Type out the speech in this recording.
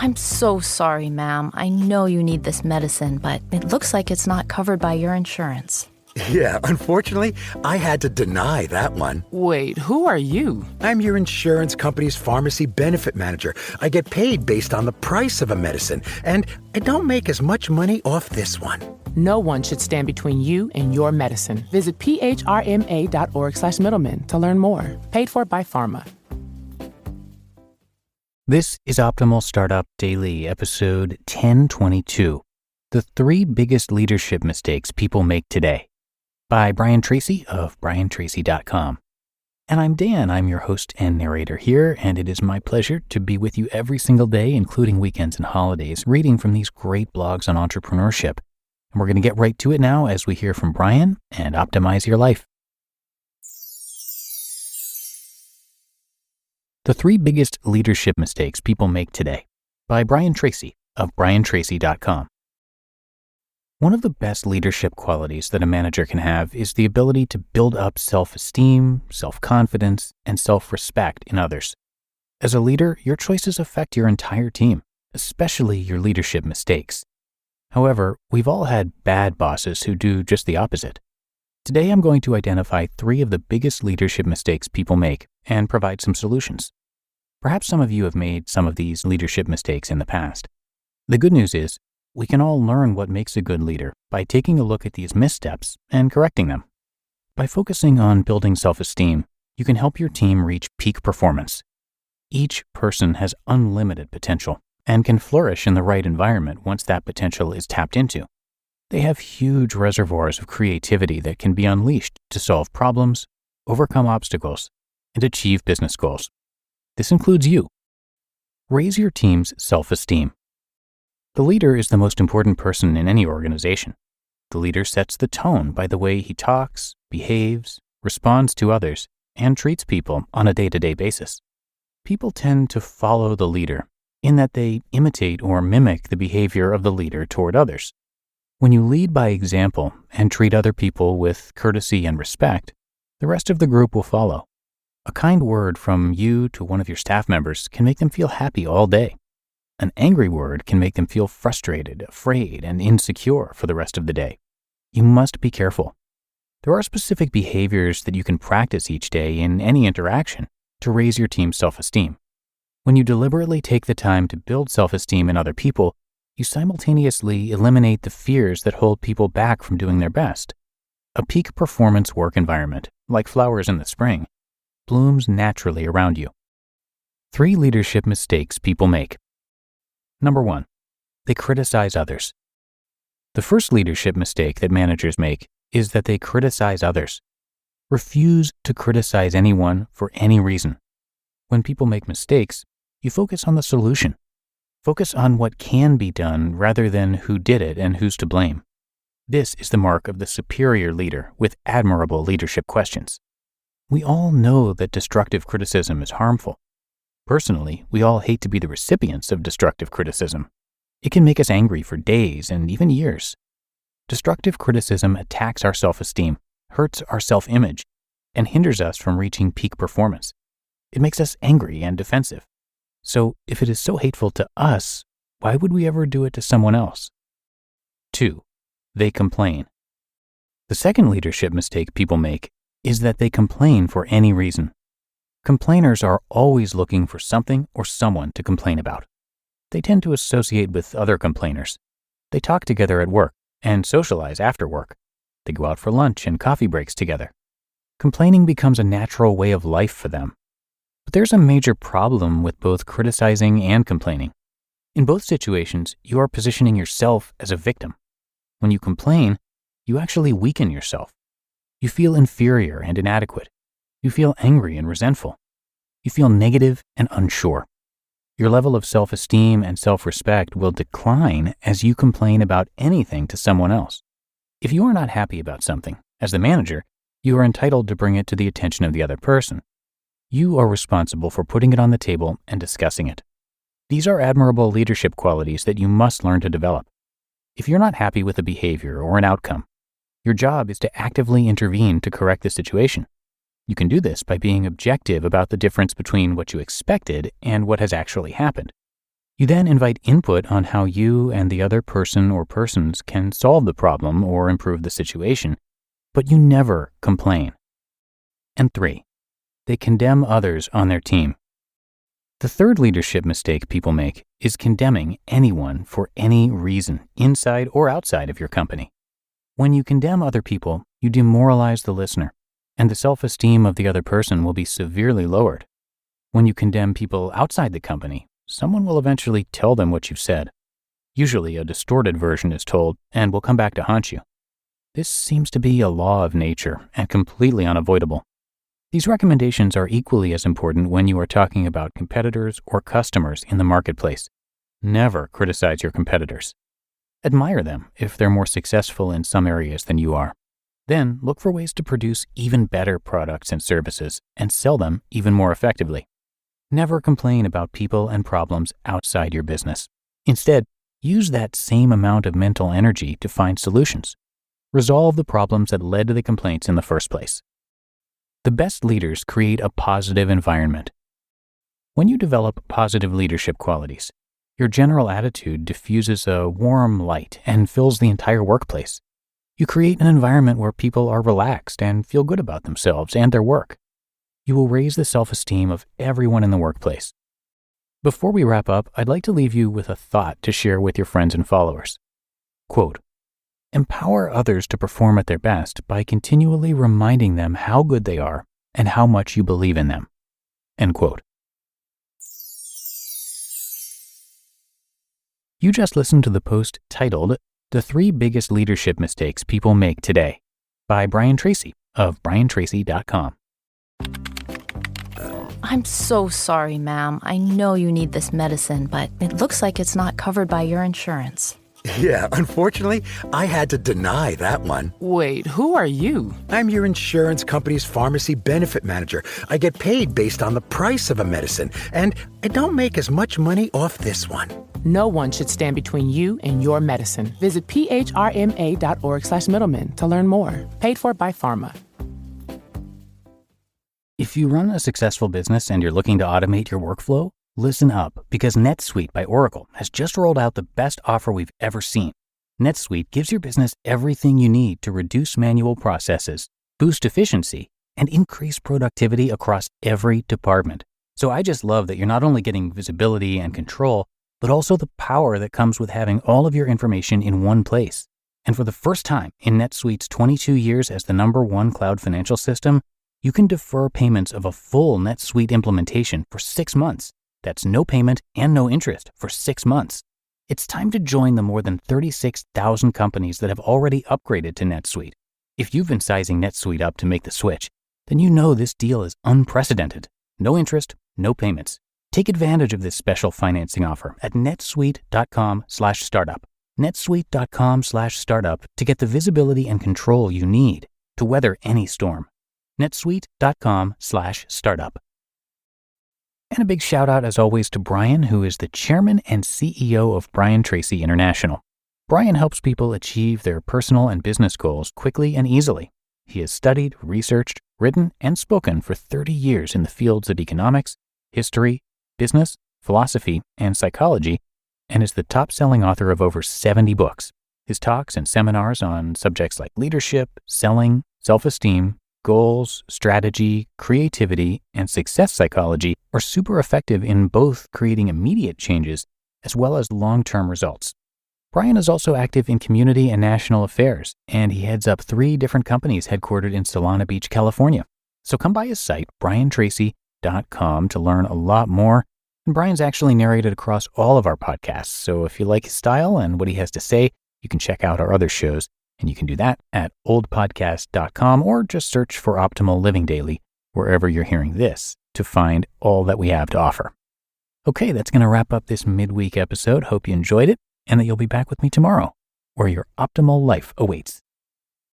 I'm so sorry, ma'am. I know you need this medicine, but it looks like it's not covered by your insurance. Yeah, unfortunately, I had to deny that one. Wait, who are you? I'm your insurance company's pharmacy benefit manager. I get paid based on the price of a medicine, and I don't make as much money off this one. No one should stand between you and your medicine. Visit phrma.org/middleman to learn more. Paid for by Pharma. This is Optimal Startup Daily, episode 1022, The 3 Biggest Leadership Mistakes People Make Today, by Brian Tracy of briantracy.com. And I'm Dan, I'm your host and narrator here, and it is my pleasure to be with you every single day, including weekends and holidays, reading from these great blogs on entrepreneurship. And we're going to get right to it now as we hear from Brian and optimize your life. The 3 Biggest Leadership Mistakes People Make Today, by Brian Tracy of briantracy.com. One of the best leadership qualities that a manager can have is the ability to build up self-esteem, self-confidence, and self-respect in others. As a leader, your choices affect your entire team, especially your leadership mistakes. However, we've all had bad bosses who do just the opposite. Today, I'm going to identify 3 of the biggest leadership mistakes people make and provide some solutions. Perhaps some of you have made some of these leadership mistakes in the past. The good news is, we can all learn what makes a good leader by taking a look at these missteps and correcting them. By focusing on building self-esteem, you can help your team reach peak performance. Each person has unlimited potential and can flourish in the right environment once that potential is tapped into. They have huge reservoirs of creativity that can be unleashed to solve problems, overcome obstacles, and achieve business goals. This includes you. Raise your team's self-esteem. The leader is the most important person in any organization. The leader sets the tone by the way he talks, behaves, responds to others, and treats people on a day-to-day basis. People tend to follow the leader in that they imitate or mimic the behavior of the leader toward others. When you lead by example and treat other people with courtesy and respect, the rest of the group will follow. A kind word from you to one of your staff members can make them feel happy all day. An angry word can make them feel frustrated, afraid, and insecure for the rest of the day. You must be careful. There are specific behaviors that you can practice each day in any interaction to raise your team's self-esteem. When you deliberately take the time to build self-esteem in other people, you simultaneously eliminate the fears that hold people back from doing their best. A peak performance work environment, like flowers in the spring, blooms naturally around you. 3 leadership mistakes people make. Number 1, they criticize others. The first leadership mistake that managers make is that they criticize others. Refuse to criticize anyone for any reason. When people make mistakes, you focus on the solution. Focus on what can be done rather than who did it and who's to blame. This is the mark of the superior leader with admirable leadership questions. We all know that destructive criticism is harmful. Personally, we all hate to be the recipients of destructive criticism. It can make us angry for days and even years. Destructive criticism attacks our self-esteem, hurts our self-image, and hinders us from reaching peak performance. It makes us angry and defensive. So if it is so hateful to us, why would we ever do it to someone else? 2, they complain. The second leadership mistake people make is that they complain for any reason. Complainers are always looking for something or someone to complain about. They tend to associate with other complainers. They talk together at work and socialize after work. They go out for lunch and coffee breaks together. Complaining becomes a natural way of life for them. But there's a major problem with both criticizing and complaining. In both situations, you are positioning yourself as a victim. When you complain, you actually weaken yourself. You feel inferior and inadequate. You feel angry and resentful. You feel negative and unsure. Your level of self-esteem and self-respect will decline as you complain about anything to someone else. If you are not happy about something, as the manager, you are entitled to bring it to the attention of the other person. You are responsible for putting it on the table and discussing it. These are admirable leadership qualities that you must learn to develop. If you're not happy with a behavior or an outcome, your job is to actively intervene to correct the situation. You can do this by being objective about the difference between what you expected and what has actually happened. You then invite input on how you and the other person or persons can solve the problem or improve the situation, but you never complain. And 3, they condemn others on their team. The third leadership mistake people make is condemning anyone for any reason, inside or outside of your company. When you condemn other people, you demoralize the listener, and the self-esteem of the other person will be severely lowered. When you condemn people outside the company, someone will eventually tell them what you've said. Usually a distorted version is told and will come back to haunt you. This seems to be a law of nature and completely unavoidable. These recommendations are equally as important when you are talking about competitors or customers in the marketplace. Never criticize your competitors. Admire them if they're more successful in some areas than you are. Then look for ways to produce even better products and services and sell them even more effectively. Never complain about people and problems outside your business. Instead, use that same amount of mental energy to find solutions. Resolve the problems that led to the complaints in the first place. The best leaders create a positive environment. When you develop positive leadership qualities, your general attitude diffuses a warm light and fills the entire workplace. You create an environment where people are relaxed and feel good about themselves and their work. You will raise the self-esteem of everyone in the workplace. Before we wrap up, I'd like to leave you with a thought to share with your friends and followers. Quote, empower others to perform at their best by continually reminding them how good they are and how much you believe in them. End quote. You just listened to the post titled, The 3 Biggest Leadership Mistakes People Make Today by Brian Tracy of briantracy.com. I'm so sorry, ma'am. I know you need this medicine, but it looks like it's not covered by your insurance. Yeah, unfortunately, I had to deny that one. Wait, who are you? I'm your insurance company's pharmacy benefit manager. I get paid based on the price of a medicine, and I don't make as much money off this one. No one should stand between you and your medicine. Visit phrma.org/middleman to learn more. Paid for by pharma. If you run a successful business and you're looking to automate your workflow, listen up, because NetSuite by Oracle has just rolled out the best offer we've ever seen. NetSuite gives your business everything you need to reduce manual processes, boost efficiency, and increase productivity across every department. So I just love that you're not only getting visibility and control, but also the power that comes with having all of your information in one place. And for the first time in NetSuite's 22 years as the #1 cloud financial system, you can defer payments of a full NetSuite implementation for 6 months. That's no payment and no interest for 6 months. It's time to join the more than 36,000 companies that have already upgraded to NetSuite. If you've been sizing NetSuite up to make the switch, then you know this deal is unprecedented. No interest, no payments. Take advantage of this special financing offer at netsuite.com/startup. netsuite.com/startup to get the visibility and control you need to weather any storm. netsuite.com/startup. And a big shout out as always to Brian, who is the chairman and CEO of Brian Tracy International. Brian helps people achieve their personal and business goals quickly and easily. He has studied, researched, written, and spoken for 30 years in the fields of economics, history, business, philosophy, and psychology, and is the top-selling author of over 70 books. His talks and seminars on subjects like leadership, selling, self-esteem, goals, strategy, creativity, and success psychology are super effective in both creating immediate changes as well as long-term results. Brian is also active in community and national affairs, and he heads up 3 different companies headquartered in Solana Beach, California. So come by his site, briantracy.com, to learn a lot more. And Brian's actually narrated across all of our podcasts, so if you like his style and what he has to say, you can check out our other shows. And you can do that at oldpodcast.com, or just search for Optimal Living Daily wherever you're hearing this to find all that we have to offer. Okay, that's going to wrap up this midweek episode. Hope you enjoyed it and that you'll be back with me tomorrow, where your optimal life awaits.